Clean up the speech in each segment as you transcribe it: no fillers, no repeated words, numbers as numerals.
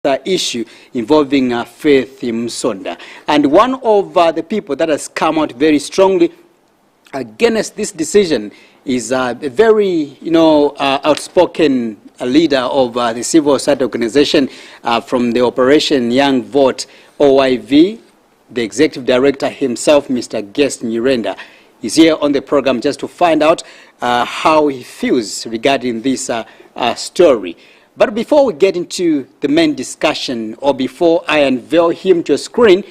issue involving Faith Musonda. And one of the people that has come out very strongly against this decision is a very, outspoken leader of the civil society organization from the Operation Young Vote, OIV. The executive director himself, Mr. Guest Nyirenda, is here on the program just to find out how he feels regarding this story. But before we get into the main discussion, or before I unveil him to a screen,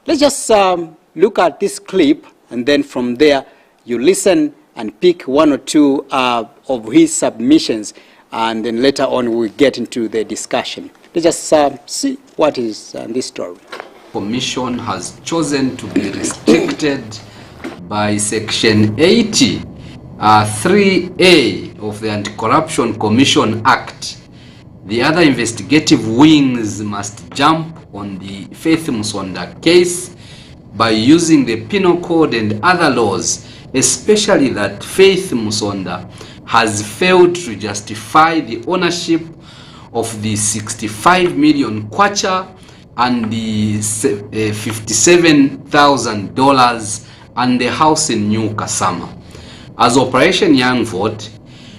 let's just look at this clip, and then from there you listen and pick one or two of his submissions, and then later on we'll get into the discussion. Let's just see what is this story. Commission has chosen to be restricted by Section 80, 3A of the Anti-Corruption Commission Act. The other investigative wings must jump on the Faith Musonda case by using the Penal Code and other laws, especially that Faith Musonda has failed to justify the ownership of the 65 million kwacha and the $57,000 and the house in New Kasama. As Operation Young Vote,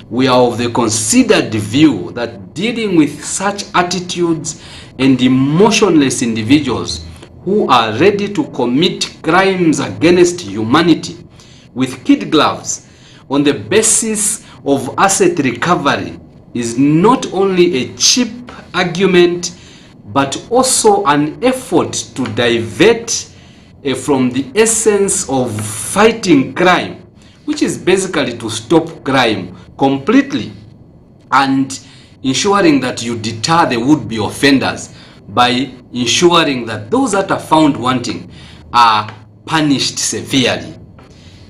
we are of the considered view that dealing with such attitudes and emotionless individuals who are ready to commit crimes against humanity with kid gloves on the basis of asset recovery is not only a cheap argument but also an effort to divert from the essence of fighting crime, which is basically to stop crime completely and ensuring that you deter the would-be offenders by ensuring that those that are found wanting are punished severely.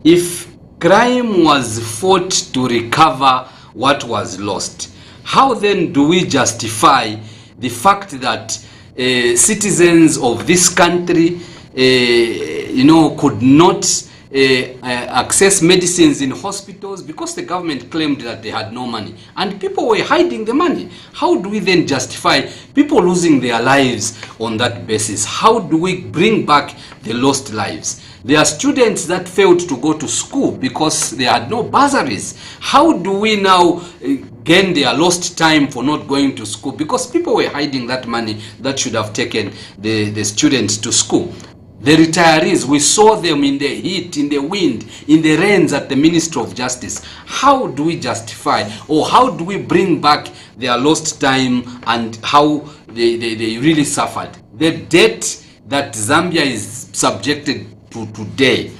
If crime was fought to recover what was lost, how then do we justify the fact that citizens of this country could not access medicines in hospitals because the government claimed that they had no money and people were hiding the money? How do we then justify people losing their lives on that basis? How do we bring back the lost lives? There are students that failed to go to school because they had no bursaries. How do we now gain their lost time for not going to school? Because people were hiding that money that should have taken the students to school. The retirees, we saw them in the heat, in the wind, in the rains at the Ministry of Justice. How do we justify, or how do we bring back their lost time and how they really suffered? The debt that Zambia is subjected to today,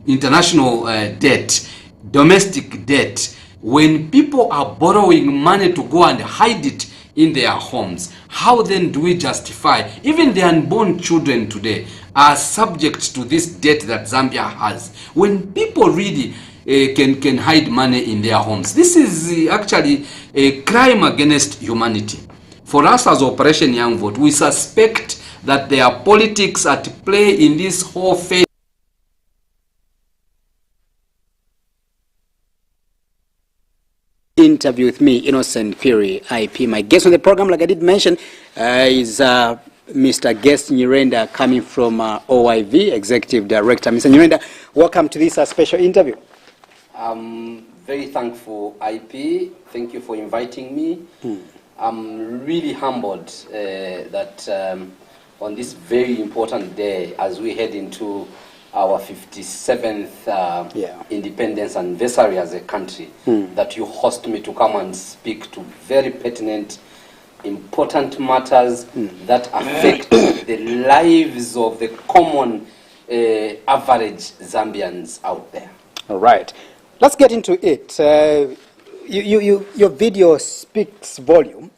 international debt, domestic debt, when people are borrowing money to go and hide it in their homes, how then do we justify even the unborn children today are subject to this debt that Zambia has, when people really can hide money in their homes? This is actually a crime against humanity. For us as Operation Young Vote, we suspect that there are politics at play in this whole phase. Interview with me, Innocent Piri, IP. My guest on the program, like I did mention, is Mr. Guest Nyirenda, coming from OIV, Executive Director. Mr. Nyirenda, welcome to this special interview. I'm very thankful, IP. Thank you for inviting me. I'm really humbled that on this very important day, as we head into our 57th independence anniversary as a country, that you host me to come and speak to very pertinent, important matters that affect the lives of the common average Zambians out there. All right. Let's get into it. Your video speaks volume,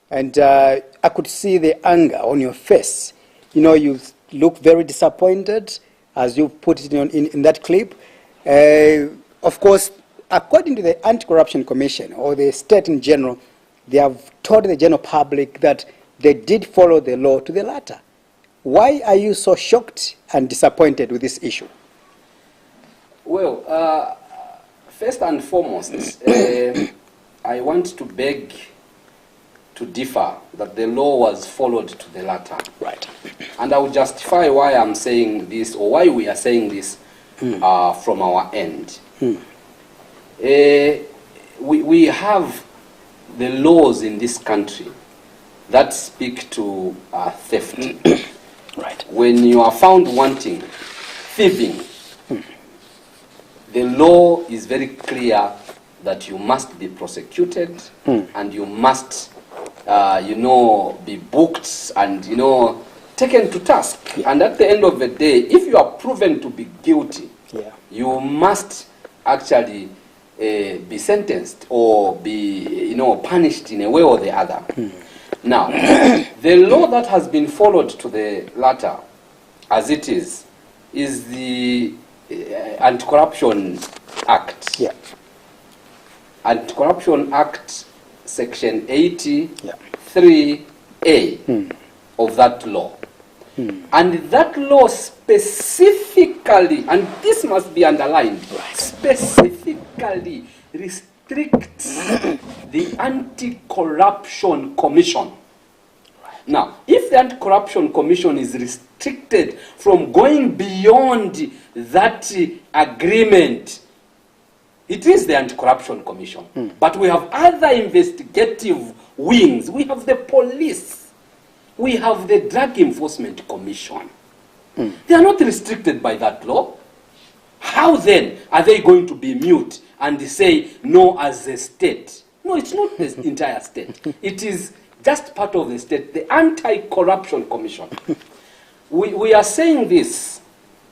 and I could see the anger on your face. You look very disappointed, as you put it in that clip. Of course, according to the Anti-Corruption Commission, or the state in general, they have told the general public that they did follow the law to the letter. Why are you so shocked and disappointed with this issue? Well, first and foremost, I want to beg to differ, that the law was followed to the letter. Right. And I will justify why I'm saying this, or why we are saying this from our end. We have the laws in this country that speak to theft. Right. When you are found wanting, thieving, the law is very clear that you must be prosecuted and you must, be booked and, taken to task. And at the end of the day, if you are proven to be guilty, you must actually be sentenced or be, punished in a way or the other. Now, the law that has been followed to the latter, as it is the Anti-Corruption Act. Yeah. Anti-Corruption Act, Section 83A of that law. And that law specifically, and this must be underlined, specifically restricts the Anti-Corruption Commission. Now, if the Anti-Corruption Commission is restricted from going beyond that agreement, it is the Anti-Corruption Commission. But we have other investigative wings. We have the police. We have the Drug Enforcement Commission. They are not restricted by that law. How then are they going to be mute and say no as a state? No, it's not the entire state. It is just part of the state, the Anti-Corruption Commission. We are saying this,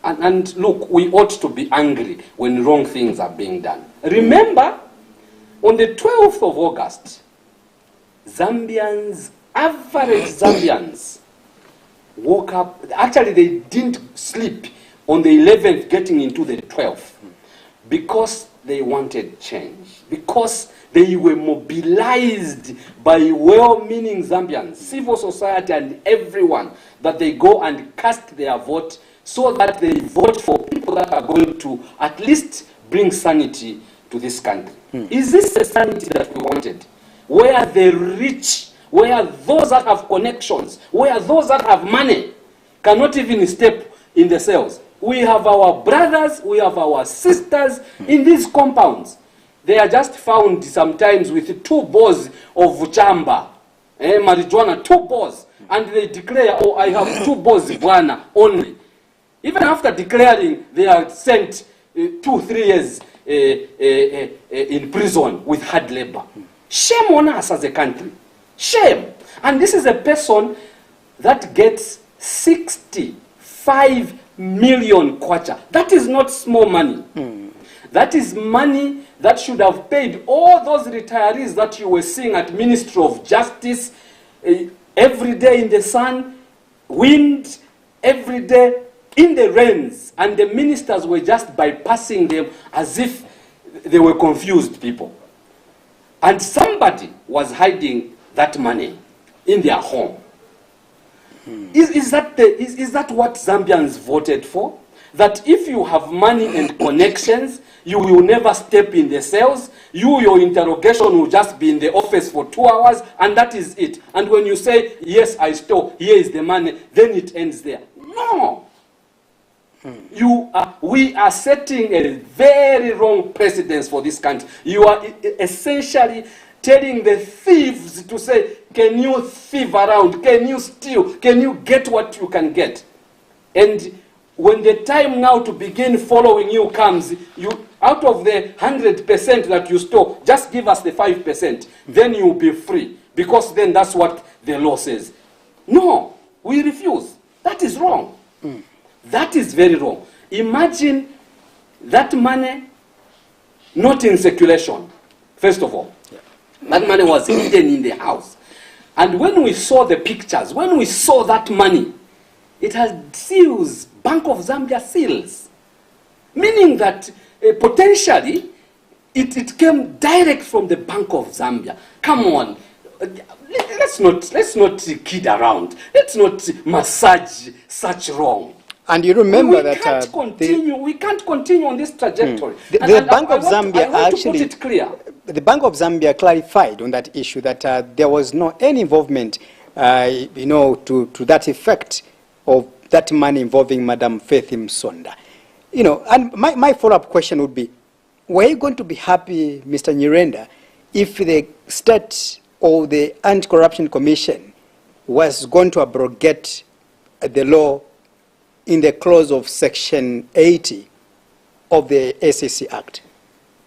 and look, we ought to be angry when wrong things are being done. Remember, on the 12th of August, average Zambians woke up. Actually, they didn't sleep on the 11th getting into the 12th because they wanted change, because they were mobilized by well-meaning Zambians, civil society and everyone, that they go and cast their vote so that they vote for people that are going to at least bring sanity to this country. Is this the sanity that we wanted? Where the rich, where those that have connections, where those that have money cannot even step in the cells. We have our brothers, we have our sisters in these compounds. They are just found sometimes with 2 balls of chamba, marijuana, 2 balls, and they declare, oh, I have 2 balls bwana only. Even after declaring, they are sent 2-3 years in prison with hard labor. Shame on us as a country. Shame. And this is a person that gets 65 million kwacha. That is not small money. That is money that should have paid all those retirees that you were seeing at Ministry of Justice every day in the sun, wind, every day in the rains, and the ministers were just bypassing them as if they were confused people. And somebody was hiding that money in their home. Is that what Zambians voted for? That if you have money and connections, you will never step in the cells. Your interrogation will just be in the office for 2 hours, and that is it. And when you say, yes, I stole, here is the money, then it ends there. No. We are setting a very wrong precedence for this country. You are essentially telling the thieves to say, can you thieve around? Can you steal? Can you get what you can get? And when the time now to begin following you comes, you, out of the 100% that you stole, just give us the 5%. Then you'll be free. Because then that's what the law says. No, we refuse. That is wrong. That is very wrong. Imagine that money not in circulation, first of all. That money was hidden in the house. And when we saw the pictures, when we saw that money, it had seals, Bank of Zambia seals. Meaning that potentially it came direct from the Bank of Zambia. Come on. Let's not kid around. Let's not massage such wrong. And you remember we can't continue on this trajectory. The Bank of Zambia I want actually, to put it clear. the Bank of Zambia clarified on that issue that there was no any involvement, you know, to that effect of that money involving Madam Faith Musonda. You know, and my follow-up question would be, were you going to be happy, Mr. Nyirenda, if the state or the Anti-Corruption Commission was going to abrogate the law in the clause of Section 80 of the SEC Act?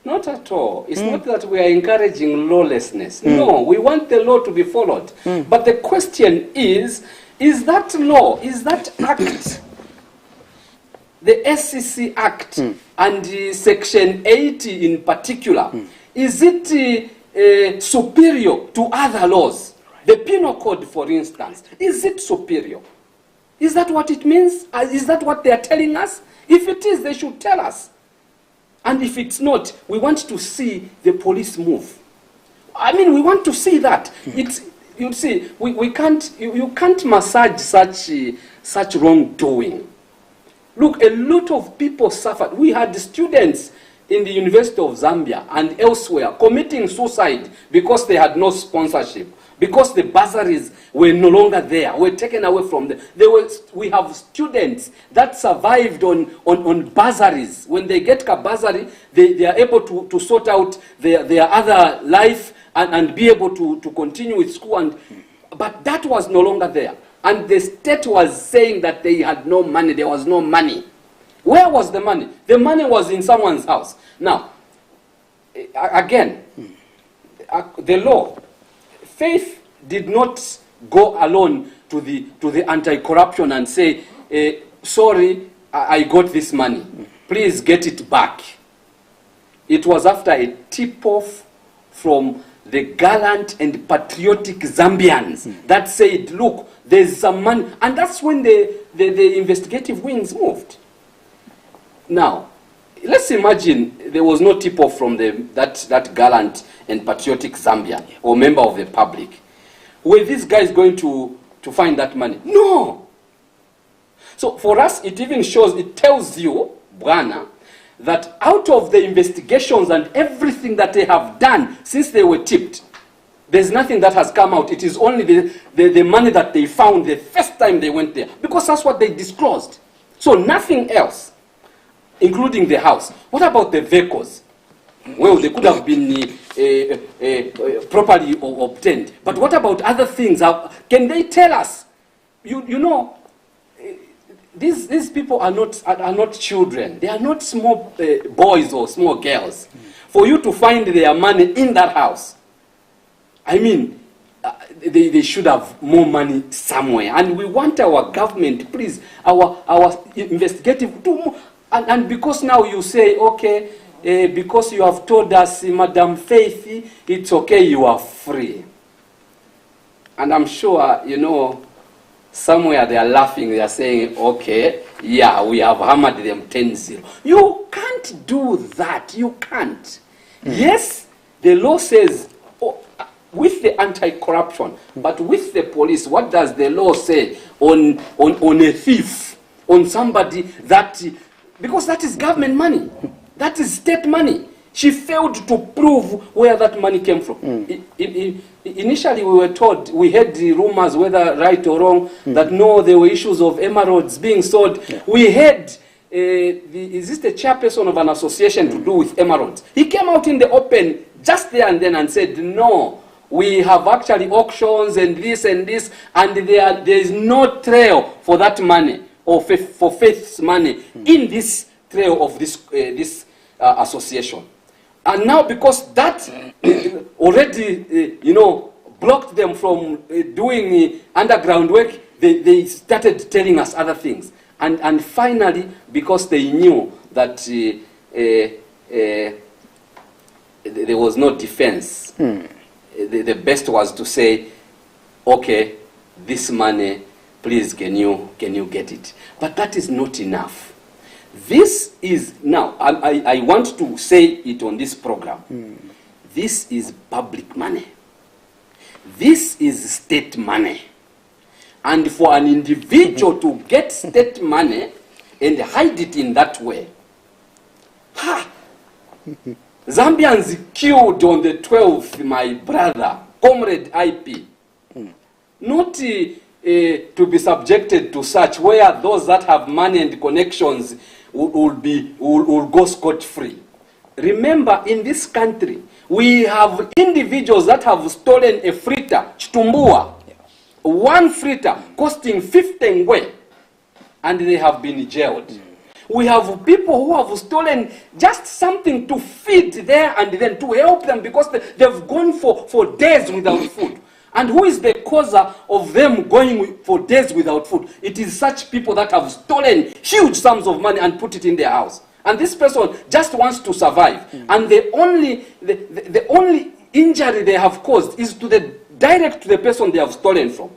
Not at all. It's not that we are encouraging lawlessness. No, we want the law to be followed. But the question is that law, is that act, the SEC Act and Section 80 in particular, is it superior to other laws? The Penal Code, for instance, is it superior? Is that what it means? Is that what they are telling us? If it is, they should tell us. And if it's not, we want to see the police move. I mean, we want to see that. You see, we can't, you can't massage such wrongdoing. Look, a lot of people suffered. We had students in the University of Zambia and elsewhere committing suicide because they had no sponsorship, because the bursaries were no longer there, were taken away from them. We have students that survived on bursaries. When they get a bursary, they are able to sort out their other life and be able to continue with school. But that was no longer there. And the state was saying that they had no money. There was no money. Where was the money? The money was in someone's house. Now, again, the law, Faith did not go alone to the anti-corruption and say, sorry, I got this money. Please get it back. It was after a tip-off from the gallant and patriotic Zambians that said, look, there's some money. And that's when the investigative wings moved. Now, let's imagine there was no tip-off from that gallant and patriotic Zambia or member of the public. Were these guys going to find that money? No. So for us, it even shows, it tells you, Bwana, that out of the investigations and everything that they have done since they were tipped, there's nothing that has come out. It is only the money that they found the first time they went there, because that's what they disclosed. So nothing else, including the house. What about the vehicles? Well, they could have been properly obtained. But what about other things? Can they tell us? You know, these people are not children. They are not small boys or small girls. For you to find their money in that house, I mean, they should have more money somewhere. And we want our government, please, our investigative, to move. And because now you say, okay, because you have told us, Madam Faith, it's okay, you are free. And I'm sure, you know, somewhere they are laughing, they are saying, okay, yeah, we have hammered them 10-0. You can't do that. You can't. Yes, the law says, with the anti-corruption, but with the police, what does the law say on a thief, on somebody that, because that is government money, that is state money. She failed to prove where that money came from. Initially, we were told, we heard the rumors, whether right or wrong, that no, there were issues of emeralds being sold. Yeah. We heard, is this the chairperson of an association to do with emeralds? He came out in the open just there and then and said, no, we have actually auctions and this, and there is no trail for that money, or for Faith's money, in this trail of this association. And now, because that already, you know, blocked them from doing underground work, they started telling us other things. And finally, because they knew that there was no defense, the best was to say, okay, this money, please, can you get it? But that is not enough. This is, now, I want to say it on this program. This is public money. This is state money. And for an individual to get state money and hide it in that way, Zambians killed on the 12th, my brother, Comrade IP. Not to be subjected to such, where those that have money and connections will go scot-free. Remember, in this country, we have individuals that have stolen a fritter, chitumbua, one fritter costing 15 ngwe, and they have been jailed. We have people who have stolen just something to feed there and then to help them because they've gone for days without food. And who is the causer of them going for days without food? It is such people that have stolen huge sums of money and put it in their house. And this person just wants to survive. And the only injury they have caused is direct to the person they have stolen from.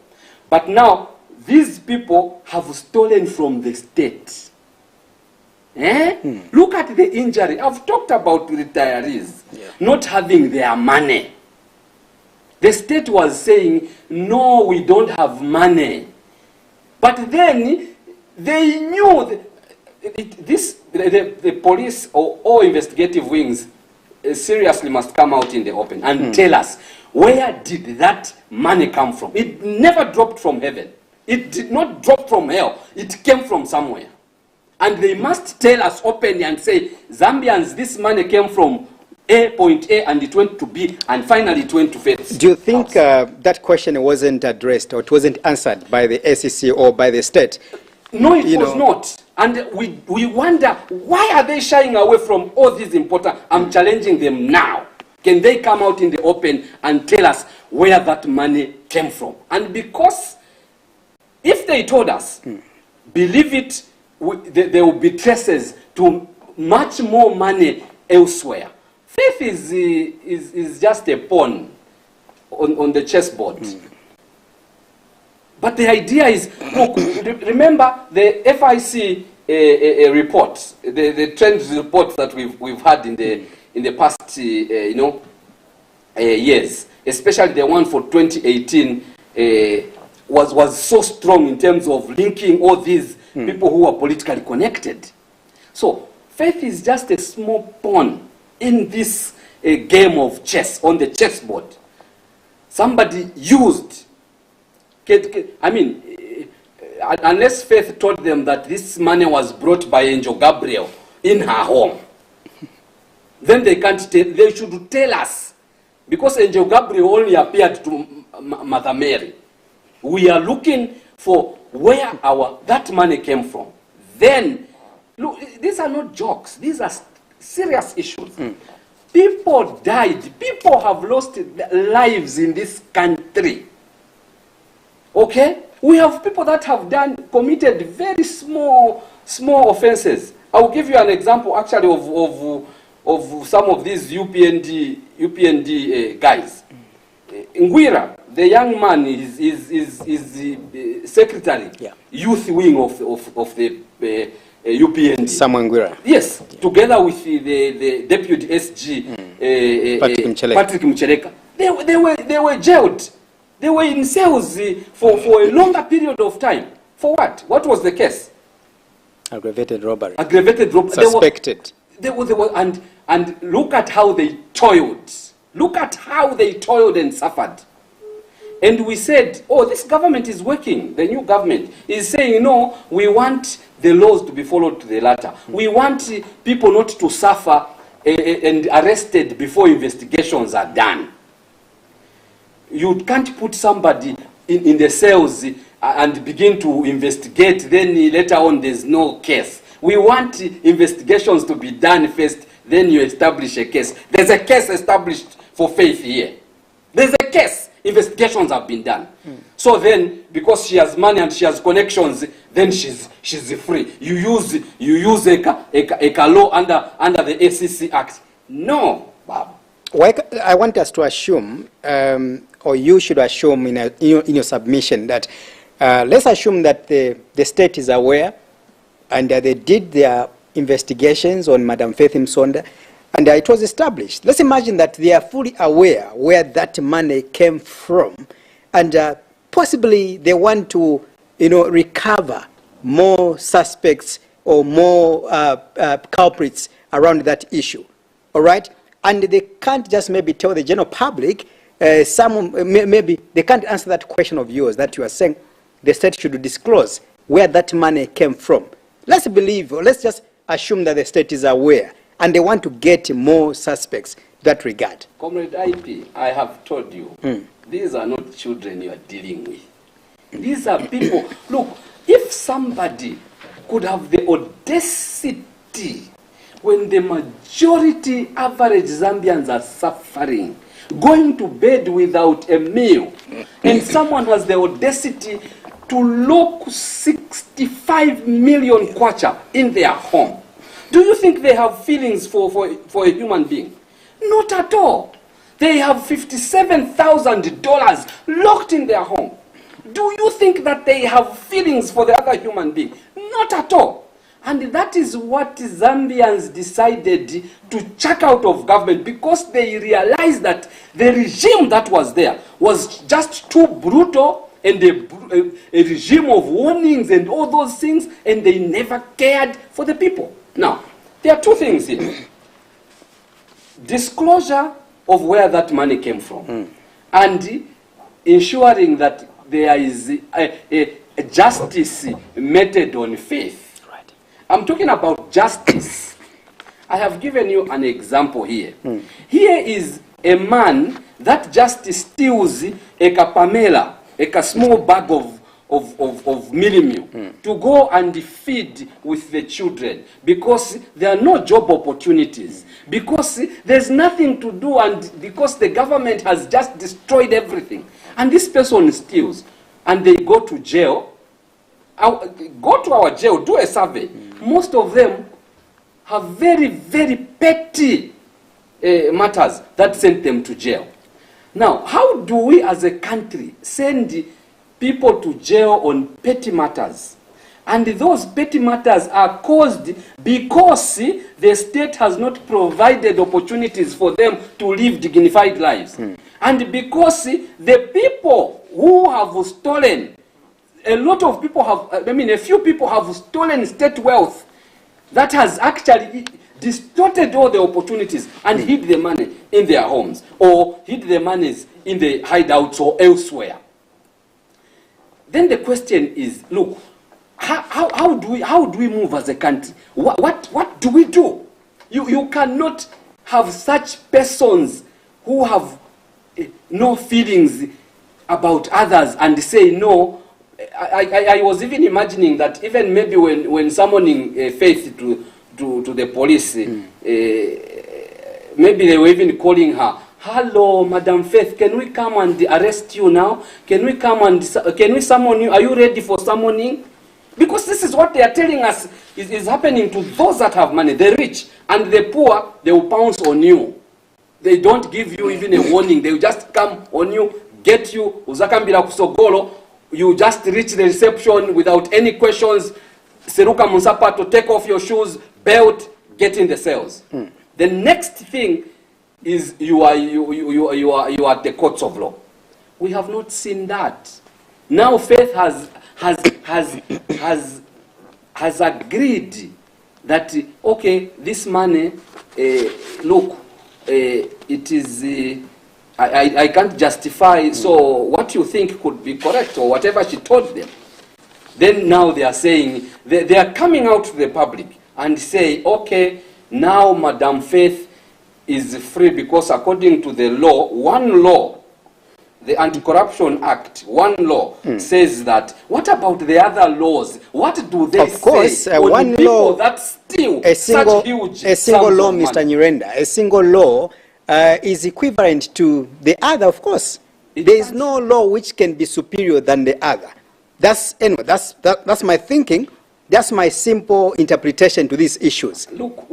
But now, these people have stolen from the state. Look at the injury. I've talked about retirees not having their money. The state was saying, no, we don't have money. But then they knew the police or all investigative wings seriously must come out in the open and tell us, where did that money come from? It never dropped from heaven. It did not drop from hell. It came from somewhere. And they must tell us openly and say, Zambians, this money came from point A and it went to B and finally it went to Faith. Do you think that question wasn't addressed or it wasn't answered by the SEC or by the state? No, it was not. And we wonder, why are they shying away from all these important? I'm challenging them now. Can they come out in the open and tell us where that money came from? And because if they told us, believe it, there will be traces to much more money elsewhere. Faith is just a pawn on the chessboard. But the idea is, look, remember the FIC report, the trends report that we've had in the past years, especially the one for 2018, was so strong in terms of linking all these people who are politically connected. So Faith is just a small pawn in this game of chess, on the chessboard. Somebody used, I mean, unless Faith told them that this money was brought by Angel Gabriel in her home, then they can't tell, they should tell us. Because Angel Gabriel only appeared to Mother Mary. We are looking for where that money came from. Then, look, these are not jokes. These are serious issues. People died. People have lost their lives in this country. Okay? We have people that have committed very small offenses. I will give you an example, actually, of some of these UPND guys. Ngwira, the young man, is the secretary, youth wing of the UPND. Samuel Ngwira. Yes, together with the deputy SG, Patrick Mcheleka. They were jailed. They were in cells for a longer period of time. For what? What was the case? Aggravated robbery. Aggravated robbery. Suspected. They were, and look at how they toiled. Look at how they toiled and suffered. And we said, oh, this government is working. The new government is saying, no, we want the laws to be followed to the letter. We want people not to suffer and arrested before investigations are done. You can't put somebody in the cells and begin to investigate, then later on there's no case. We want investigations to be done first, then you establish a case. There's a case established for Faith here. There's a case. Investigations have been done. So then, because she has money and she has connections, then she's free. You use a law under the ACC Act. No, Bob. I want us to assume, or you should assume in your submission that, let's assume that the state is aware and they did their investigations on Madam Faith Msonda, and it was established. Let's imagine that they are fully aware where that money came from, and possibly they want to, recover more suspects or more culprits around that issue. All right? and they can't just maybe tell the general public, maybe they can't answer that question of yours that you are saying the state should disclose where that money came from. Let's believe, or let's just assume that the state is aware and they want to get more suspects in that regard. Comrade IP, I have told you, these are not children you are dealing with. These are people. Look, if somebody could have the audacity when the majority average Zambians are suffering, going to bed without a meal, and someone has the audacity to lock 65 million kwacha in their home, do you think they have feelings for a human being? Not at all. They have $57,000 locked in their home. Do you think that they have feelings for the other human being? Not at all. And that is what Zambians decided to check out of government, because they realized that the regime that was there was just too brutal, and a regime of warnings and all those things, and they never cared for the people. Now, there are two things here. Disclosure of where that money came from, and ensuring that there is a justice meted on faith. Right. I'm talking about justice. I have given you an example here. Here is a man that just steals a kapamela, a small bag of millimil, to go and feed with the children, because there are no job opportunities, because there's nothing to do, and because the government has just destroyed everything. And this person steals, and they go to jail. Go to our jail, do a survey. Most of them have very, very petty matters that send them to jail. Now, how do we as a country send people to jail on petty matters? And those petty matters are caused because the state has not provided opportunities for them to live dignified lives. And because the people who have stolen, a lot of people have, a few people have stolen state wealth that has actually distorted all the opportunities and hid the money in their homes, or hid the monies in the hideouts or elsewhere. Then the question is, look, how do we move as a country? What do we do? You cannot have such persons who have no feelings about others and say no. I was even imagining that even maybe when summoning Faith to the police, maybe they were even calling her, "Hello, Madam Faith, can we come and arrest you now? Can we come and can we summon you? Are you ready for summoning?" Because this is what they are telling us is happening to those that have money, the rich, and the poor, they will pounce on you. They don't give you even a warning. They will just come on you, get you, uzakambira kusogolo. You just reach the reception without any questions. Seruka Munsapa to take off your shoes, belt, get in the cells. The next thing is you are at the courts of law. We have not seen that. Now Faith has agreed that okay, this money, look, it is. I can't justify, so what you think could be correct, or whatever she told them. Then now they are saying, they are coming out to the public and say, okay, now Madam Faith is free because according to the law, one law, the Anti-Corruption Act, one law says that. What about the other laws? What do they say? Of course, one law, that steal such huge single law, Mr. Nyirenda, a single law is equivalent to the other, of course. There is no law which can be superior than the other. That's my thinking. That's my simple interpretation to these issues. Look,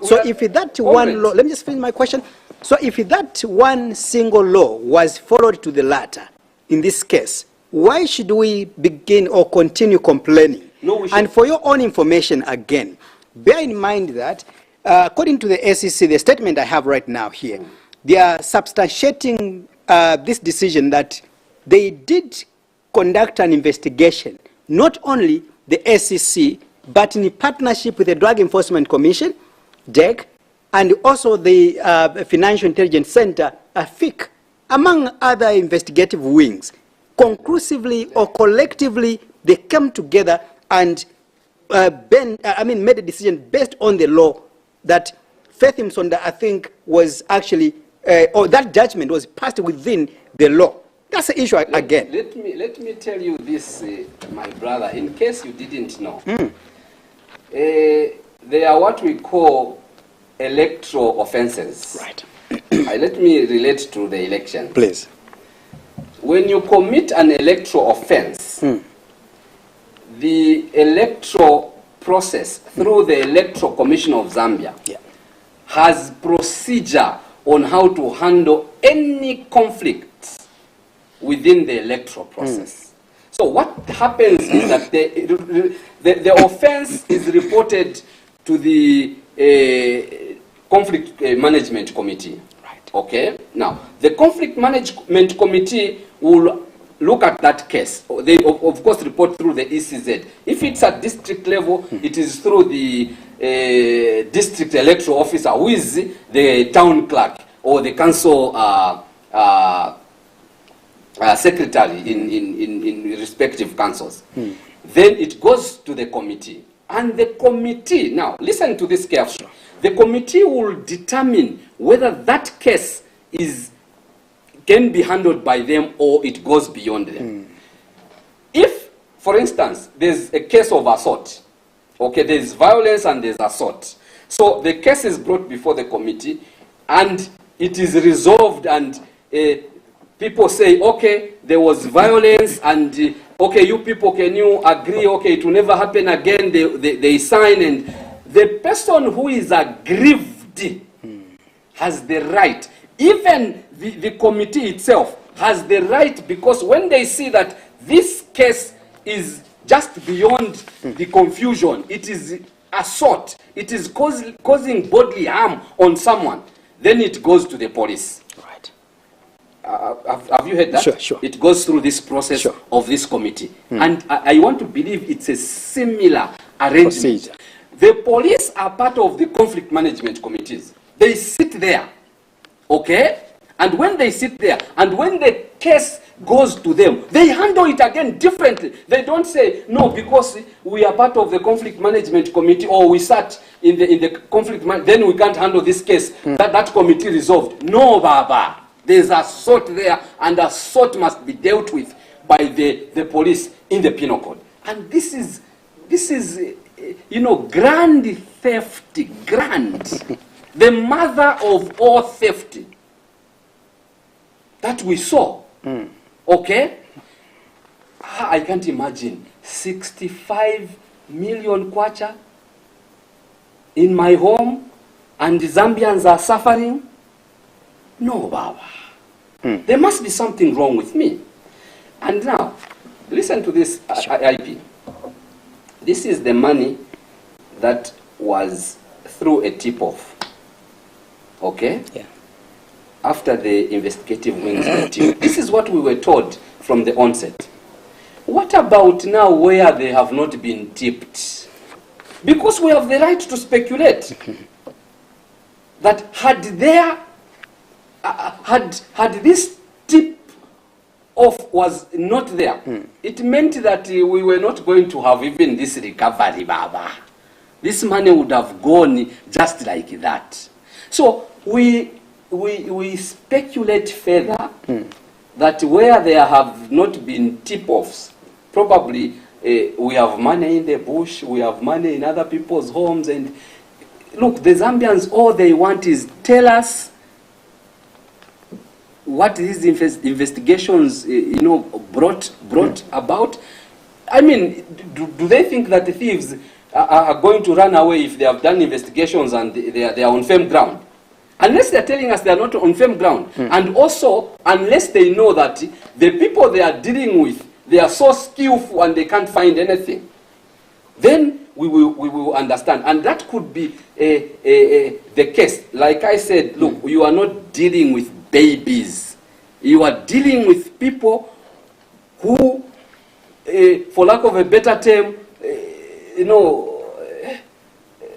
so if that one law, let me just finish my question. So if that one single law was followed to the latter, in this case, why should we begin or continue complaining? No, and for your own information again, bear in mind that according to the SEC, the statement I have right now here, they are substantiating this decision that they did conduct an investigation, not only the SEC, but in partnership with the Drug Enforcement Commission, DEC, and also the Financial Intelligence Center, FIC, among other investigative wings, conclusively or collectively, they came together and made a decision based on the law that Faith Msonda, I think, was actually, or that judgment was passed within the law. That's the issue again. Let me tell you this, my brother, in case you didn't know. They are what we call electoral offenses. Right. Let me relate to the election. Please. When you commit an electoral offense, the electoral process through the Electoral Commission of Zambia has procedure on how to handle any conflict within the electoral process. So what happens is that the offense is reported to the Conflict Management Committee. Right. Okay? Now, the Conflict Management Committee will look at that case. They, of course, report through the ECZ. If it's at district level, it is through the district electoral officer, who is the town clerk or the council secretary in respective councils. Then it goes to the committee. And the committee, now listen to this carefully. The committee will determine whether that case can be handled by them or it goes beyond them. If, for instance, there's a case of assault, okay, there's violence and there's assault. So the case is brought before the committee and it is resolved and people say, okay, there was violence and okay, you people, can you agree, okay, it will never happen again, they sign, and the person who is aggrieved has the right, even the committee itself has the right, because when they see that this case is just beyond the confusion, it is assault, it is causing bodily harm on someone, then it goes to the police. Right. Have you heard that? Sure, sure. It goes through this process of this committee. And I want to believe it's a similar arrangement. Procedure. The police are part of the conflict management committees. They sit there, okay? And when they sit there, and when the case goes to them, they handle it again differently. They don't say, no, because we are part of the conflict management committee, or we sat in the conflict, then we can't handle this case. That committee resolved. No, Baba. There's assault there, and assault must be dealt with by the police in the penal code. And this is grand theft, grand. The mother of all theft that we saw. Okay? I can't imagine 65 million kwacha in my home and the Zambians are suffering. No, Baba. There must be something wrong with me. And now, listen to this IP. This is the money that was through a tip-off. Okay? Yeah. After the investigative wings were tipped. This is what we were told from the onset. What about now where they have not been tipped? Because we have the right to speculate that had this tip-off was not there, it meant that we were not going to have even this recovery, Baba. This money would have gone just like that. So we speculate further that where there have not been tip-offs, probably we have money in the bush, we have money in other people's homes, and look, the Zambians, all they want is tell us what these investigations, brought about. I mean, do they think that the thieves are going to run away if they have done investigations and they are on firm ground? Unless they're telling us they're not on firm ground. And also, unless they know that the people they are dealing with, they are so skillful and they can't find anything, then we will understand. And that could be the case. Like I said, look, you are not dealing with babies. You are dealing with people who, for lack of a better term,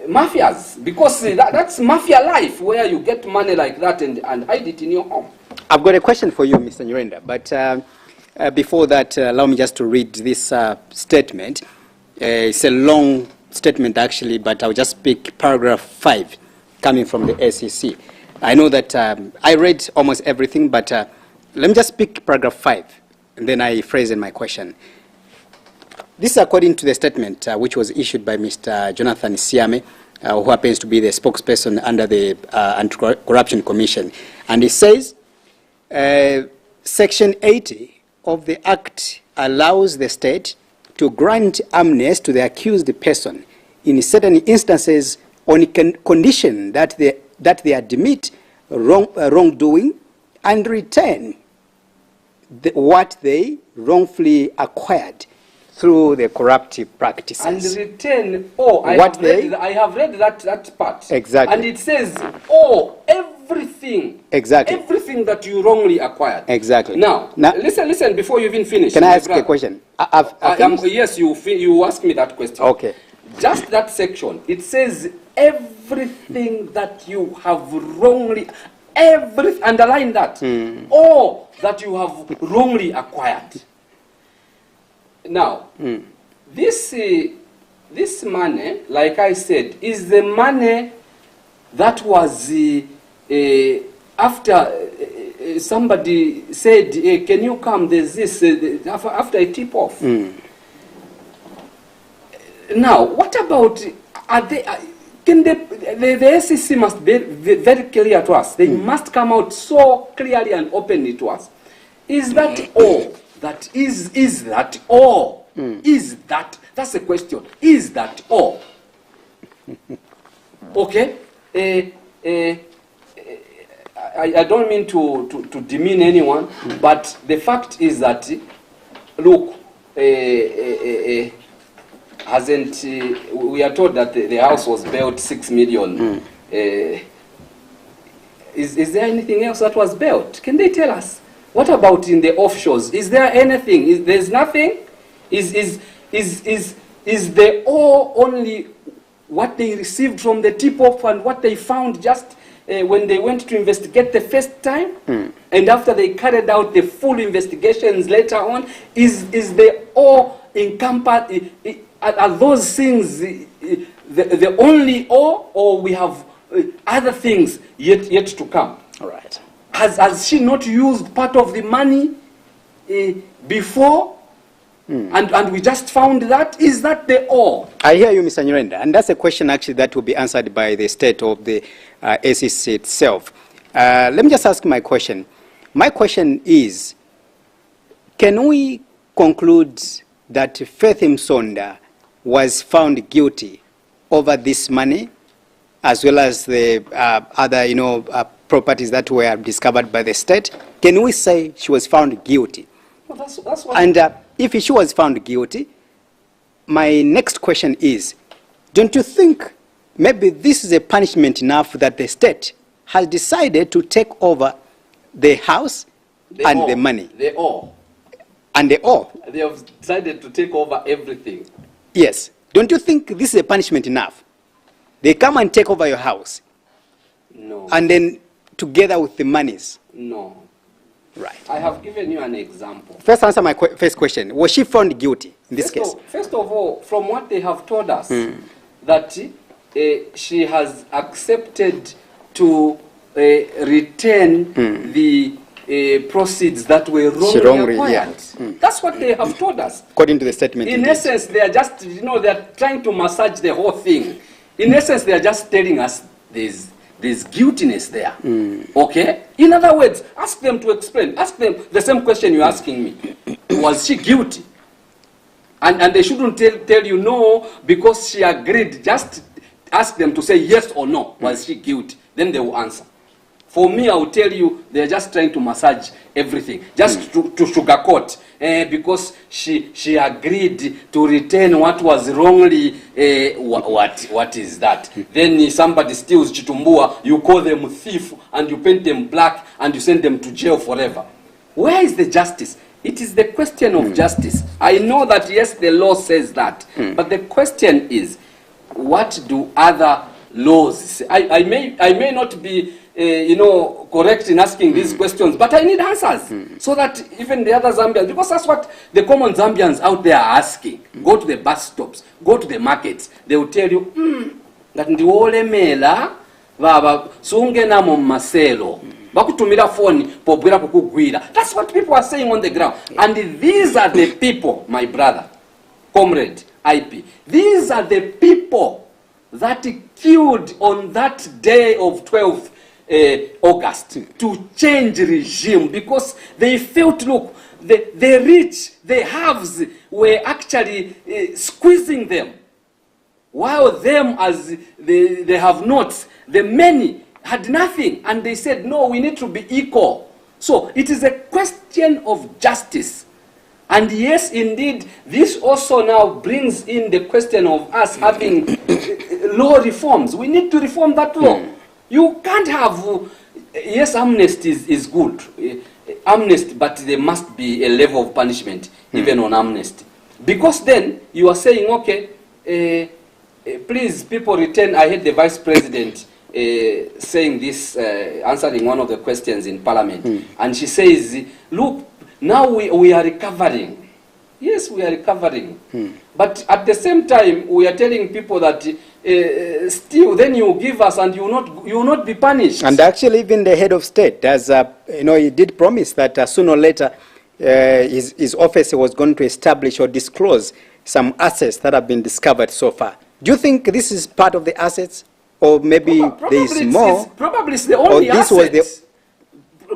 mafias, because that's mafia life, where you get money like that and hide it in your home. I've got a question for you, Mr. Nyirenda, but before that, allow me just to read this statement. It's a long statement, actually, but I'll just pick paragraph 5 coming from the SEC. I know that I read almost everything, but let me just pick paragraph 5, and then I phrase in my question. This is according to the statement which was issued by Mr. Jonathan Siame, who happens to be the spokesperson under the Anti-Corruption Commission. And it says, Section 80 of the Act allows the state to grant amnesty to the accused person in certain instances on condition that they admit wrongdoing and return what they wrongfully acquired through the corruptive practices. And return, I have read that part. Exactly. And it says, everything. Exactly. Everything that you wrongly acquired. Exactly. Now listen before you even finish. Can I ask a question? Yes, you ask me that question. Okay. Just that section, it says everything that you have wrongly, underline that, or that you have wrongly acquired. Now, this money, like I said, is the money that was after somebody said, hey, can you come, there's this, after a tip-off. Now, what about, the SEC must be very clear to us. They must come out so clearly and openly to us. Is that all? Is that all? Is that? That's the question. Is that all? Okay. I don't mean to demean anyone, but the fact is that, look, we are told that the house was built 6 million. Is there anything else that was built? Can they tell us? What about in the offshores? Is there anything? There's nothing? Is the all only what they received from the tip-off and what they found just when they went to investigate the first time? And after they carried out the full investigations later on, is the all encompassed? Are those things the only or we have other things yet to come? All right. Has she not used part of the money before? And we just found that? Is that the all? I hear you, Mr. Nyirenda, and that's a question actually that will be answered by the state of the SEC itself. Let me just ask my question. My question is, can we conclude that Faith Msonda was found guilty over this money, as well as the other, properties that were discovered by the state? Can we say she was found guilty? Well, that's what. And if she was found guilty, my next question is, don't you think maybe this is a punishment enough that the state has decided to take over the house and the money? They all. And they all. They have decided to take over everything. Yes. Don't you think this is a punishment enough? They come and take over your house. No. And then together with the monies. No. Right. I have given you an example. First answer my first question. Was she found guilty in this case? First of all, from what they have told us, that she has accepted to return the proceeds that were wrongly acquired. That's what they have told us. According to the statement. In essence, they are just, they are trying to massage the whole thing. In essence, they are just telling us there's guiltiness there. Okay? In other words, ask them to explain. Ask them the same question you're asking me. Was she guilty? And they shouldn't tell you no because she agreed. Just ask them to say yes or no. Was she guilty? Then they will answer. For me, I will tell you, they're just trying to massage everything, just to sugarcoat, because she agreed to return what was wrongly. What is that? Then somebody steals chitumbua, you call them thief, and you paint them black, and you send them to jail forever. Where is the justice? It is the question of justice. I know that, yes, the law says that, but the question is, what do other laws say? I may not be correct in asking these questions, but I need answers so that even the other Zambians, because that's what the common Zambians out there are asking. Go to the bus stops, go to the markets, they will tell you, that ndiwole mela baba sungena mu maselo bakutumira phone pobwera kukugwira. That's what people are saying on the ground. And these are the people, my brother, comrade IP, these are the people that killed on that day of 12th August to change regime, because they felt, look, the rich, the haves were actually squeezing them, while them as they have not, the many had nothing, and they said, no, we need to be equal. So it is a question of justice. And yes, indeed, this also now brings in the question of us having law reforms. We need to reform that law. You can't have, yes, amnesty is good, amnesty, but there must be a level of punishment even on amnesty. Because then you are saying, okay, please, people return. I heard the Vice President saying this, answering one of the questions in Parliament. And she says, look, now we are recovering. Yes, we are recovering. But at the same time, we are telling people that still, then you give us and you will not be punished. And actually, even the head of state, as he did promise that sooner or later his office was going to establish or disclose some assets that have been discovered so far. Do you think this is part of the assets, or maybe there is more? Probably it's the only asset.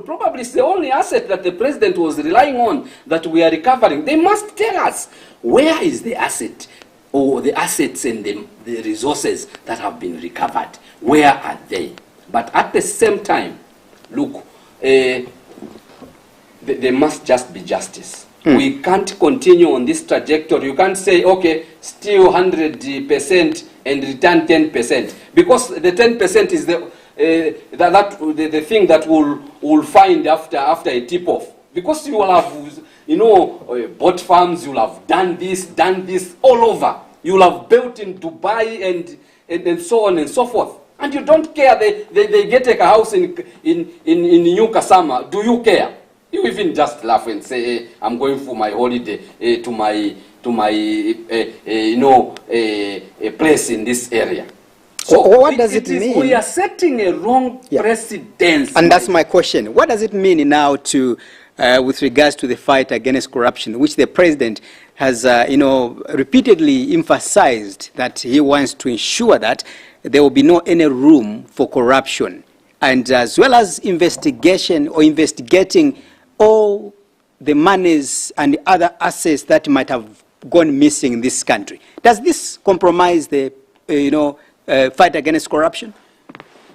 Probably it's the only asset that the president was relying on that we are recovering. They must tell us where is the asset, or the assets and the resources that have been recovered. Where are they? But at the same time, look, there must just be justice. We can't continue on this trajectory. You can't say, okay, steal 100% and return 10%, because the 10% is the thing that will find after a tip-off. Because you will have, bought farms, you will have done this all over. You will have built in Dubai and so on and so forth. And you don't care. They get a house in New Kasama. Do you care? You even just laugh and say, hey, I'm going for my holiday to my place in this area. So what does it mean? We are setting a wrong precedence. And that's my question. What does it mean now to, with regards to the fight against corruption, which the president has, repeatedly emphasized that he wants to ensure that there will be no any room for corruption, and as well as investigation or investigating all the monies and other assets that might have gone missing in this country. Does this compromise the, fight against corruption?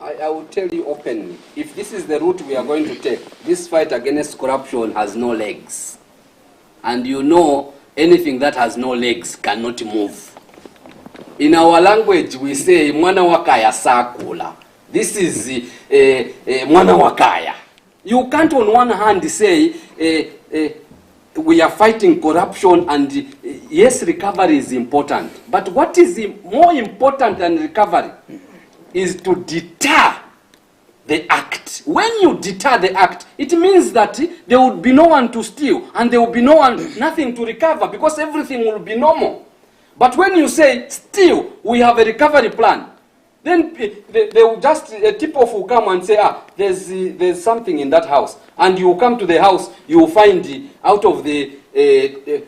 I will tell you openly, if this is the route we are going to take, this fight against corruption has no legs. And anything that has no legs cannot move. In our language, we say, mwana wakaya sakula. This is mwana wakaya. You can't on one hand say, we are fighting corruption and yes, recovery is important. But what is more important than recovery is to deter the act. When you deter the act, it means that there would be no one to steal and there will be nothing to recover, because everything will be normal. But when you say, still, we have a recovery plan, then they will just, a tip-off will come and say, there's something in that house. And you come to the house, you will find out of the $10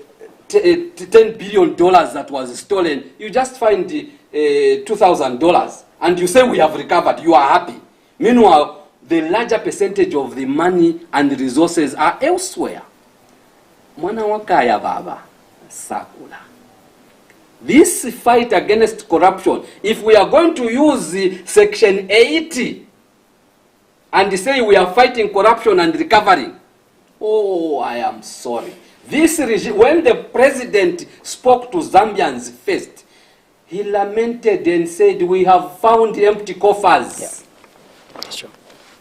billion that was stolen, you just find $2,000. And you say, we have recovered, you are happy. Meanwhile, the larger percentage of the money and the resources are elsewhere. Mwana wakaya baba, sakula. This fight against corruption, if we are going to use Section 80 and say we are fighting corruption and recovering, oh, I am sorry. This regime, when the president spoke to Zambians first, he lamented and said, we have found empty coffers. Yeah. Sure.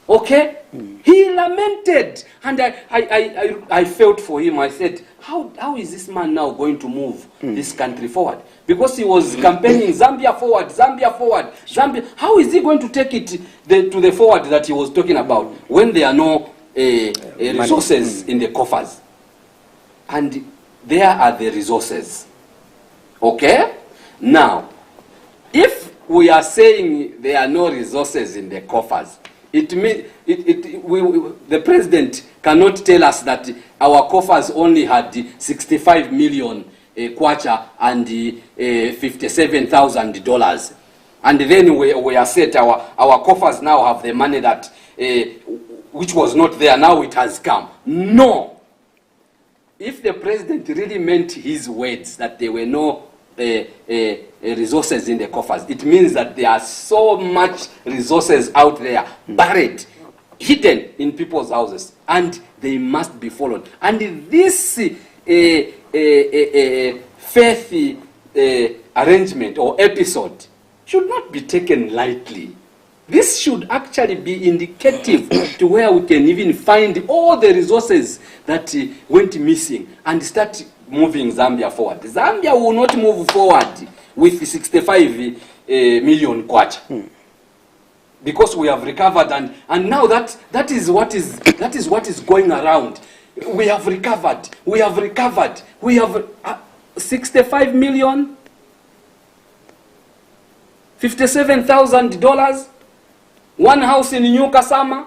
Okay? He lamented, and I felt for him. I said, how is this man now going to move this country forward? Because he was campaigning Zambia forward, Zambia forward, Zambia. How is he going to take it to the forward that he was talking about when there are no resources in the coffers? And there are the resources. Okay? Now, if we are saying there are no resources in the coffers, it means the president cannot tell us that our coffers only had 65 million kwacha and $57,000. And then we are set, our coffers now have the money that, which was not there, now it has come. No. If the president really meant his words that there were no resources in the coffers, it means that there are so much resources out there buried, hidden in people's houses, and they must be followed. And this faith arrangement or episode should not be taken lightly. This should actually be indicative to where we can even find all the resources that went missing and start moving Zambia forward. Zambia will not move forward with 65 million kwacha. Because we have recovered, and now that is what is going around. We have recovered. We have 65 million, $57,000, one house in New Kasama,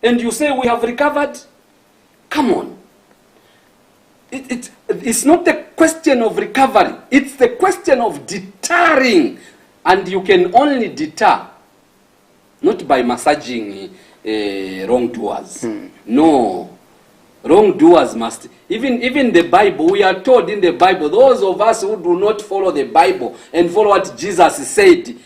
and you say we have recovered? Come on. It's not the question of recovery. It's the question of deterring. And you can only deter not by massaging wrongdoers. No. Wrongdoers must, even the Bible, we are told in the Bible, those of us who do not follow the Bible and follow what Jesus said,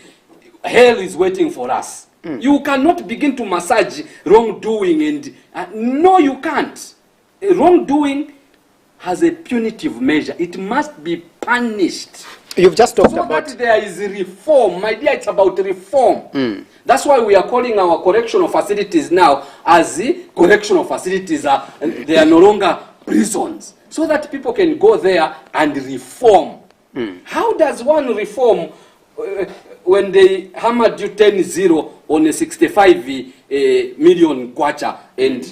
hell is waiting for us. You cannot begin to massage wrongdoing and no, you can't. Wrongdoing has a punitive measure. It must be punished. You've just talked about that there is reform. My dear, it's about reform. That's why we are calling our correctional facilities now as the correctional facilities. They are no longer prisons. So that people can go there and reform. How does one reform when they hammered you 10-0 on a 65 million kwacha and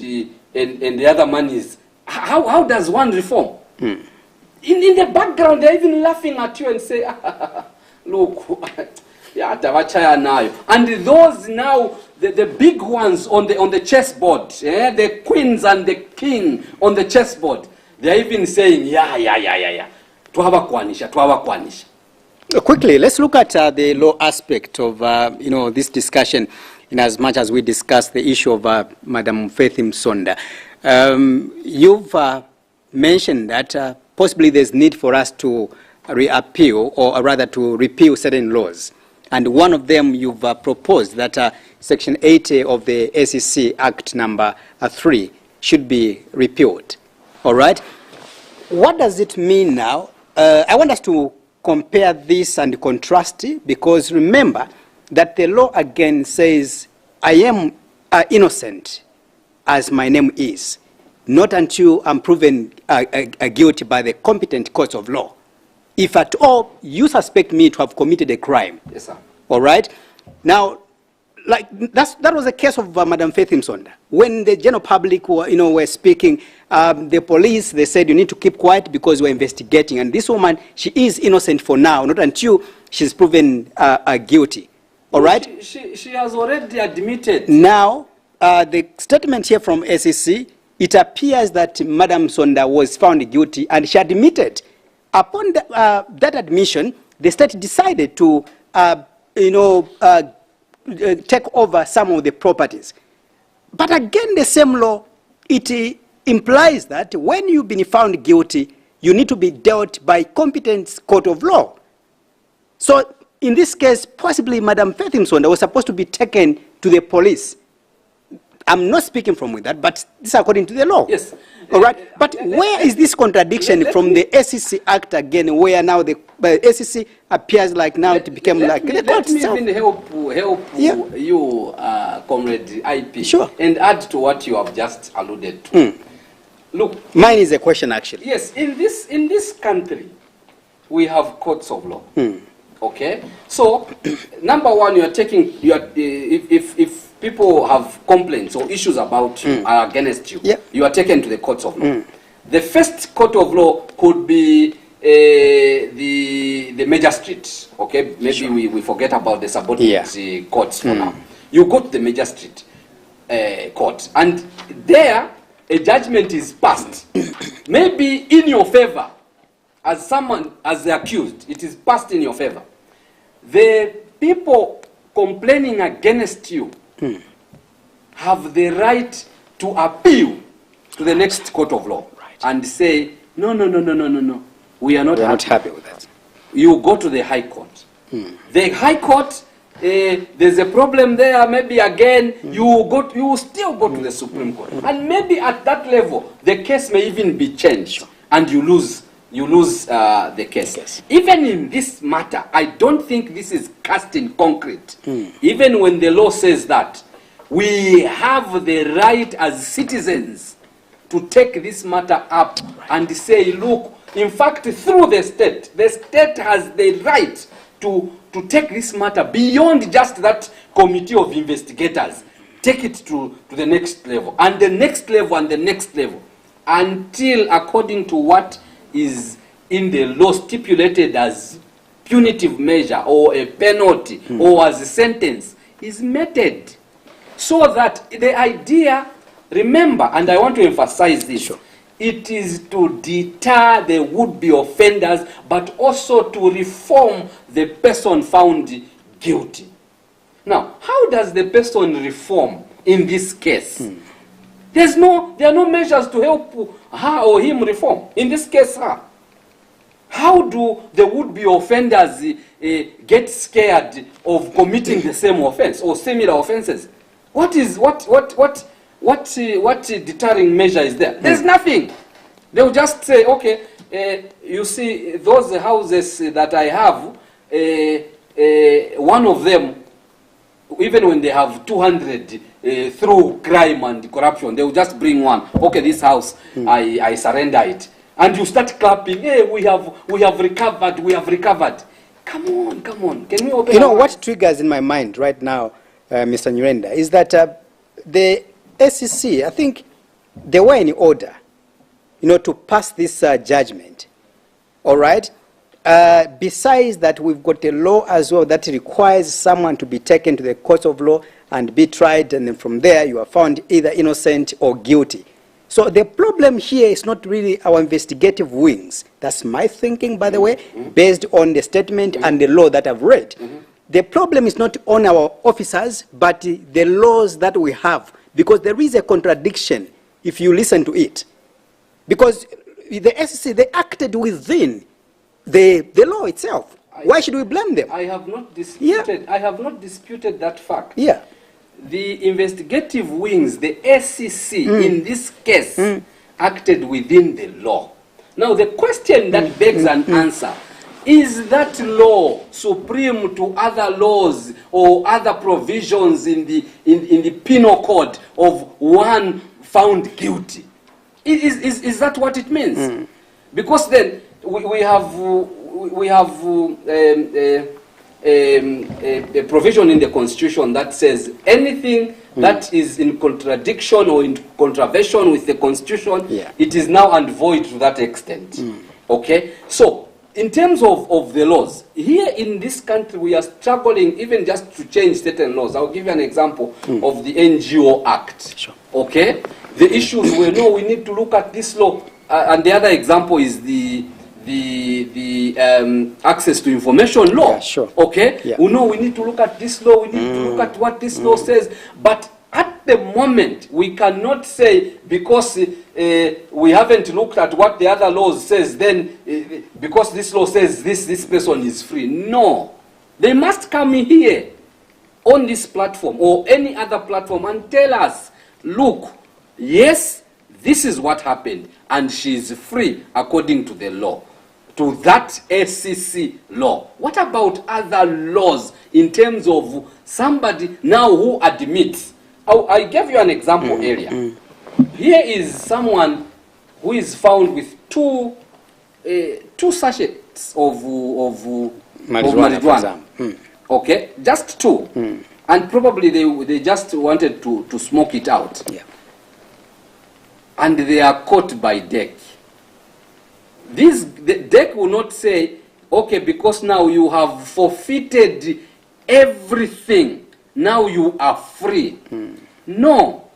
the other monies? How does one reform? In the background, they're even laughing at you and say, look, and those now, the big ones on the chessboard, the queens and the king on the chessboard, they're even saying, yeah. Quickly, let's look at the law aspect of this discussion, in as much as we discuss the issue of Madam Faith Msonda. You've mentioned that possibly there's need for us to reappeal, or rather to repeal certain laws. And one of them you've proposed that Section 80 of the SEC Act number 3 should be repealed. All right? What does it mean now? I want us to compare this and contrast it, because remember that the law again says, I am innocent as my name is, not until I'm proven guilty by the competent courts of law. If at all you suspect me to have committed a crime. Yes, sir. All right? Now, like that was the case of Madam Faith Msonda. When the general public were speaking, the police, they said you need to keep quiet because we're investigating. And this woman, she is innocent for now, not until she's proven guilty. All right? She has already admitted. Now, the statement here from SEC, it appears that Madam Msonda was found guilty and she admitted. Upon that admission, the state decided to, take over some of the properties. But again, the same law, it implies that when you've been found guilty, you need to be dealt by competent court of law. So in this case, possibly Madam Faith Msonda was supposed to be taken to the police. I'm not speaking from with that, but this is according to the law. Yes. All right. But where is this contradiction from the SEC Act again, where now the SEC appears like now it became like the court itself? Let me even help you, Comrade IP, Sure. and add to what you have just alluded to. Look, mine is a question actually. Yes, in this country, we have courts of law. Okay, so number one, if people have complaints or issues about you are against you, you are taken to the courts of law. The first court of law could be the magistrate. Okay, maybe we forget about the subordinate courts for now. You go to the magistrate court, and there a judgment is passed. Maybe in your favor, as the accused, it is passed in your favor. The people complaining against you have the right to appeal to the next court of law and say, no, we are not happy with that. You go to the High Court. The High Court, there's a problem there. Maybe again, you will still go to the Supreme Court, and maybe at that level, the case may even be changed, and you lose the case. Yes. Even in this matter, I don't think this is cast in concrete. Even when the law says that we have the right as citizens to take this matter up and say, look, in fact, through the state has the right to take this matter beyond just that committee of investigators, take it to the next level, and the next level, and the next level, until, according to what is in the law stipulated as punitive measure or a penalty or as a sentence is meted. So that the idea, remember, and I want to emphasize this, it is to deter the would-be offenders, but also to reform the person found guilty. Now, how does the person reform in this case? There are no measures to help her or him reform. In this case, her. How do the would-be offenders get scared of committing the same offense or similar offenses? What deterring measure is there? There's nothing. They'll just say, okay, you see, those houses that I have, one of them, even when they have 200 through crime and corruption, they will just bring one. Okay, this house, I surrender it. And you start clapping, hey, we have recovered. Come on. Can we open what triggers in my mind right now, Mr. Nyirenda, is that the SEC, I think they were in order, to pass this judgment. All right? Besides that, we've got a law as well that requires someone to be taken to the court of law and be tried, and then from there you are found either innocent or guilty. So the problem here is not really our investigative wings. That's my thinking, by the way, based on the statement and the law that I've read. The problem is not on our officers, but the laws that we have, because there is a contradiction if you listen to it. Because the SEC, they acted within the law itself. Why should we blame them? I have not disputed. I have not disputed that fact. Yeah. The investigative wings, the SEC, in this case, acted within the law. Now, the question that begs an answer, is that law supreme to other laws or other provisions in the penal code of one found guilty? Is that what it means? Because then we have a provision in the Constitution that says anything that is in contradiction or in contravention with the Constitution, it is now and void to that extent. Okay? So, in terms of the laws, here in this country we are struggling even just to change certain laws. I'll give you an example of the NGO Act. Okay? The issues we know we need to look at this law. And the other example is the access to information law. Okay? We know we need to look at this law, we need to look at what this law says. But at the moment, we cannot say because we haven't looked at what the other laws says, then because this law says this person is free. No. They must come here on this platform or any other platform and tell us look, yes, this is what happened, and she is free according to the law, to that SCC law. What about other laws in terms of somebody now who admits? I gave you an example earlier. Here is someone who is found with two sachets of marijuana. Okay, just two. And probably they just wanted to smoke it out. Yeah. And they are caught by DEC. The DEC will not say, okay, because now you have forfeited everything, now you are free. No.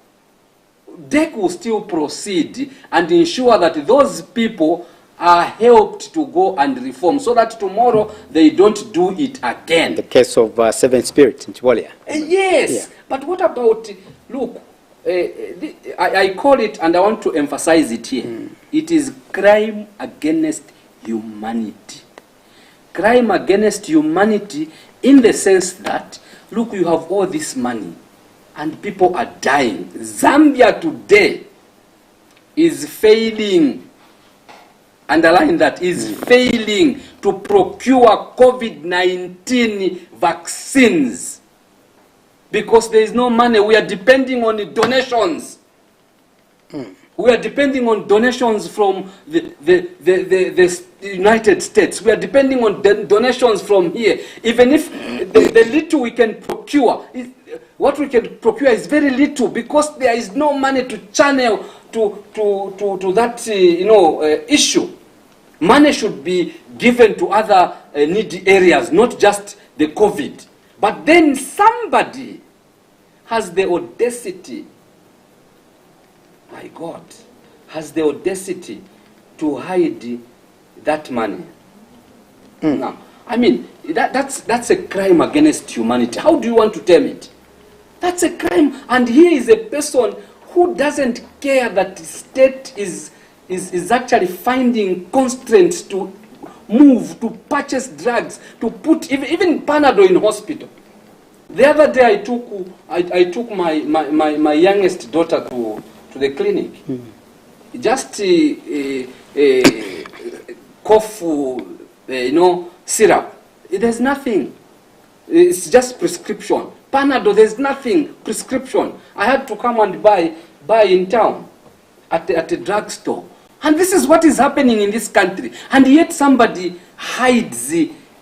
DEC will still proceed and ensure that those people are helped to go and reform so that tomorrow they don't do it again. The case of Seven Spirit in Chibolia. Yes, yeah. But what about, look, I call it, and I want to emphasize it here, it is crime against humanity. Crime against humanity in the sense that, look, you have all this money and people are dying. Zambia today is failing, underline that, is failing to procure COVID-19 vaccines because there is no money. We are depending on donations. We are depending on donations from the United States. We are depending on donations from here. Even if the little we can procure, what we can procure is very little because there is no money to channel to that issue. Money should be given to other needy areas, not just the COVID. But then somebody has the audacity, my God, has the audacity to hide that money. Now, I mean, that's a crime against humanity. How do you want to term it? That's a crime. And here is a person who doesn't care that the state is actually finding constraints to move, to purchase drugs, to put even Panadol in hospital. The other day I took my youngest daughter to the clinic. Just cough, syrup. There's nothing. It's just prescription. Panadol, there's nothing. Prescription. I had to come and buy in town at a drugstore. And this is what is happening in this country. And yet somebody hides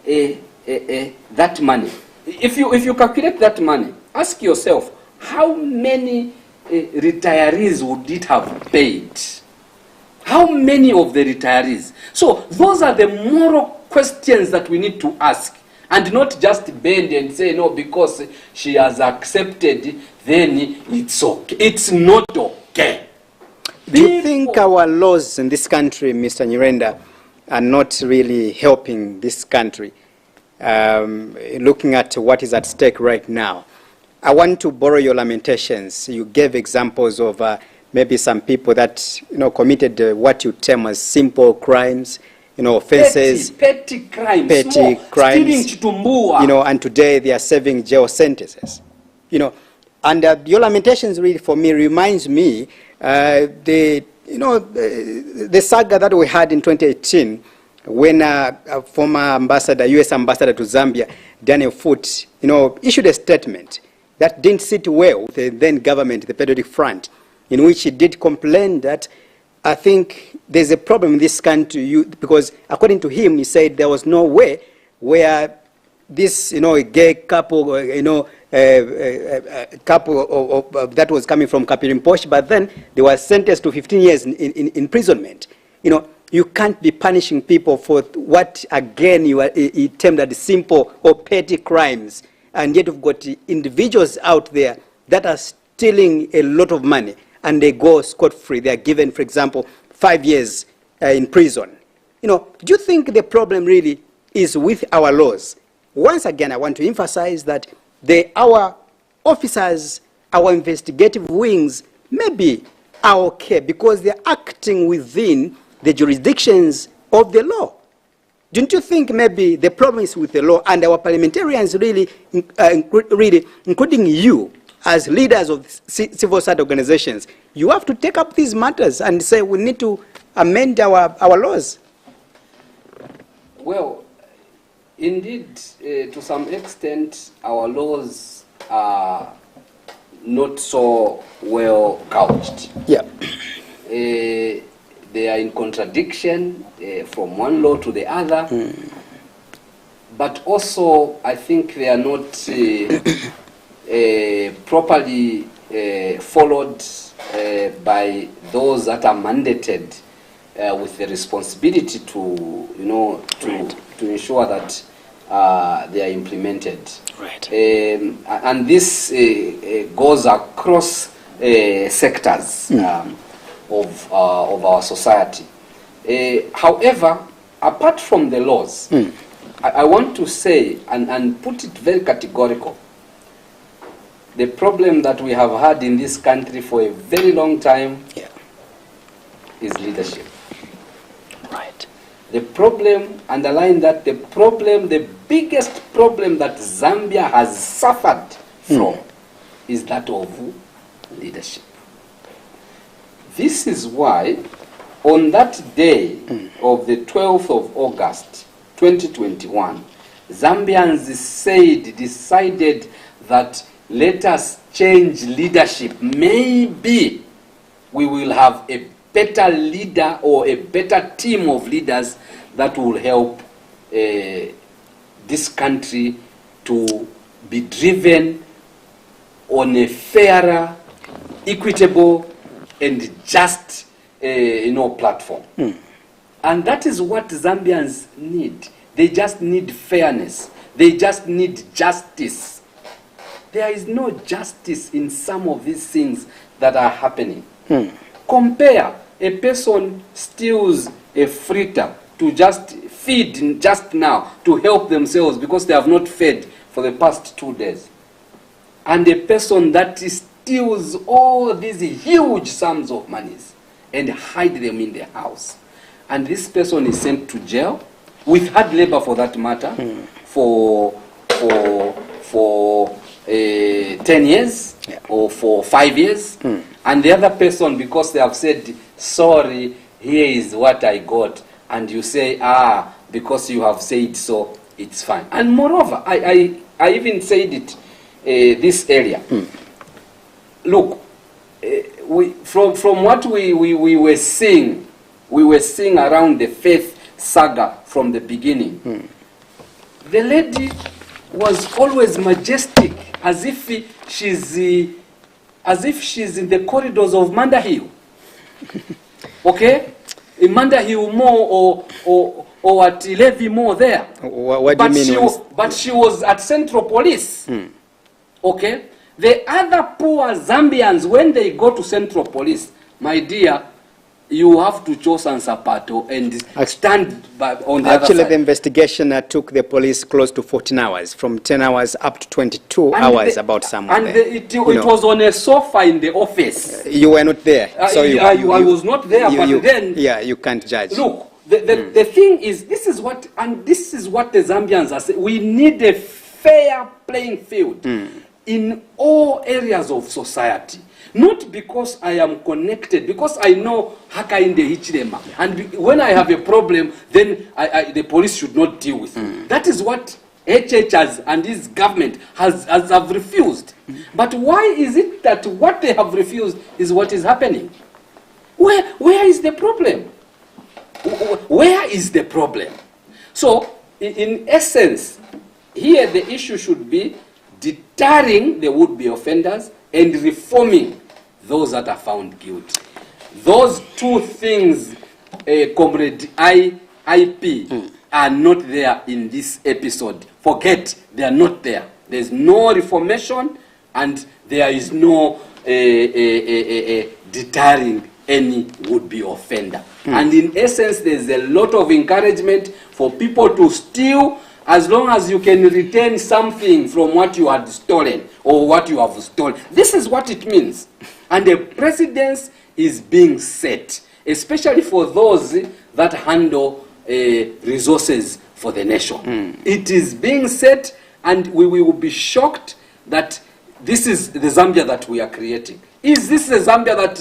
that money. If you calculate that money, ask yourself, how many retirees would it have paid? How many of the retirees? So those are the moral questions that we need to ask. And not just bend and say, no, because she has accepted, then it's okay. It's not okay. Do you think our laws in this country, Mr. Nyirenda, are not really helping this country? Looking at what is at stake right now, I want to borrow your lamentations. You gave examples of maybe some people that committed what you term as simple crimes, offenses, petty crimes, crimes, stealing chitumbua. And today they are serving jail sentences, And your lamentations really, for me, reminds me the saga that we had in 2018 when a former ambassador, U.S. ambassador to Zambia, Daniel Foote, issued a statement that didn't sit well with the then government, the Patriotic Front, in which he did complain that I think there's a problem in this country because according to him, he said there was no way where this, gay couple, couple that was coming from Kapirimposh, but then they were sentenced to 15 years in imprisonment. You can't be punishing people for what, again, you termed as simple or petty crimes, and yet you've got individuals out there that are stealing a lot of money, and they go scot-free. They are given, for example, 5 years in prison. Do you think the problem really is with our laws? Once again, I want to emphasize that our officers, our investigative wings, maybe are okay because they're acting within the jurisdictions of the law. Don't you think maybe the problem is with the law and our parliamentarians really, including you, as leaders of civil society organizations, you have to take up these matters and say we need to amend our laws. Well, indeed, to some extent, our laws are not so well couched. Yeah. They are in contradiction from one law to the other. But also, I think they are not properly followed by those that are mandated with the responsibility to, to ensure that they are implemented. Right. And this goes across sectors of our society. However, apart from the laws, I want to say and put it very categorical. The problem that we have had in this country for a very long time is leadership. Right. The problem, underline that, the biggest problem that Zambia has suffered from is that of leadership. This is why on that day of the 12th of August 2021, Zambians decided that let us change leadership. Maybe we will have a better leader or a better team of leaders that will help this country to be driven on a fairer, equitable, and just platform. And that is what Zambians need. They just need fairness. They just need justice. There is no justice in some of these things that are happening. Compare a person steals a fritter to just feed just now to help themselves because they have not fed for the past 2 days. And a person that steals all these huge sums of monies and hide them in the house. And this person is sent to jail with hard labor, for that matter, for 10 years or for 5 years. And the other person, because they have said, sorry, here is what I got, and you say, because you have said so, it's fine. And moreover, I even said it this area. Look, from what we were seeing around the faith saga from the beginning. The lady was always majestic, as if she's in the corridors of Mandahill. Okay, in Mandahill Mall or at Levy Mall there. What do you mean? But she was at Central Police. Okay, the other poor Zambians, when they go to Central Police, my dear, you have to choose and sapato and stand on the other Actually, side. the investigation took the police close to 14 hours, from 10 hours up to 22 hours about someone. And there. it was on a sofa in the office. You were not there. So I was not there, but then... Yeah, you can't judge. Look, the thing is, this is what the Zambians are saying. We need a fair playing field in all areas of society. Not because I am connected, because I know Hakainde Hichilema. And when I have a problem, then the police should not deal with me. That is what HH and his government have refused. But why is it that what they have refused is what is happening? Where is the problem? Where is the problem? So, in essence, here the issue should be deterring the would-be offenders and reforming those that are found guilty. Those two things, Comrade IP, are not there in this episode. Forget, they are not there. There's no reformation and there is no deterring any would-be offender. And in essence, there's a lot of encouragement for people to steal as long as you can retain something from what you had stolen or what you have stolen. This is what it means. And the precedence is being set, especially for those that handle resources for the nation. It is being set, and we will be shocked that this is the Zambia that we are creating. Is this the Zambia that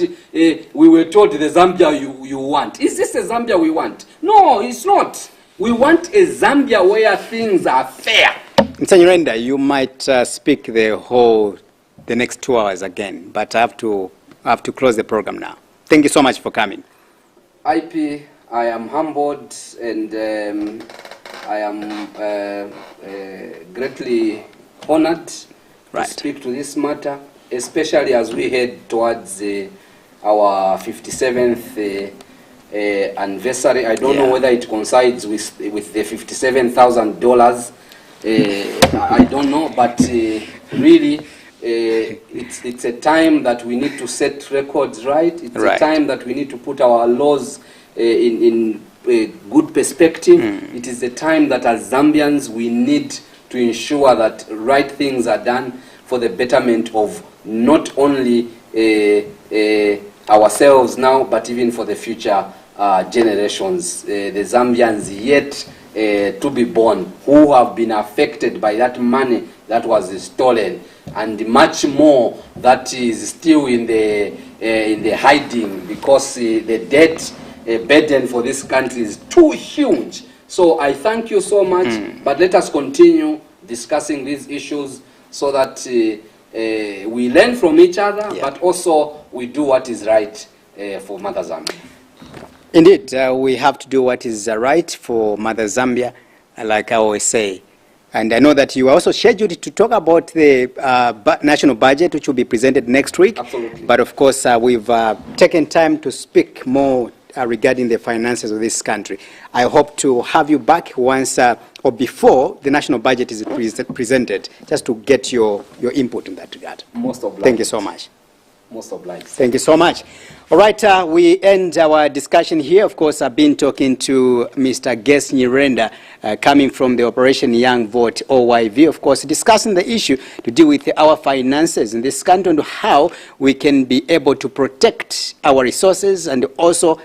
we were told the Zambia you want? Is this the Zambia we want? No, it's not. We want a Zambia where things are fair. Mr. Nyirenda, you might speak the next 2 hours again, but I have to close the program now. Thank you so much for coming. IP, I am humbled and I am greatly honored to speak to this matter, especially as we head towards our 57th anniversary. I don't know whether it coincides with the $57,000. I don't know, but really, it's a time that we need to set records right. It's a time that we need to put our laws in a good perspective. It is a time that as Zambians we need to ensure that right things are done for the betterment of not only ourselves now, but even for the future generations, the Zambians yet to be born, who have been affected by that money that was stolen, and much more that is still in the hiding, because the debt burden for this country is too huge. So I thank you so much, but let us continue discussing these issues so that we learn from each other, but also we do what is right for Mother Zambia. Indeed, we have to do what is right for Mother Zambia, like I always say. And I know that you are also scheduled to talk about the national budget, which will be presented next week. Absolutely. But of course, we've taken time to speak more regarding the finances of this country. I hope to have you back once or before the national budget is presented, just to get your input in that regard. Most obliged. Thank you so much. Most obliged. Thank you so much. All right, we end our discussion here. Of course, I've been talking to Mr. Guest Nyirenda, coming from the Operation Young Vote, OYV, of course, discussing the issue to do with our finances in this country and how we can be able to protect our resources and also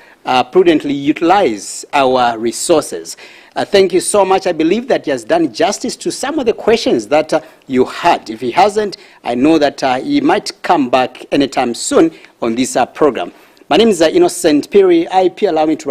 prudently utilize our resources. Thank you so much. I believe that he has done justice to some of the questions that you had. If he hasn't, I know that he might come back anytime soon on this program. My name is Innocent Piri. IP, allow me to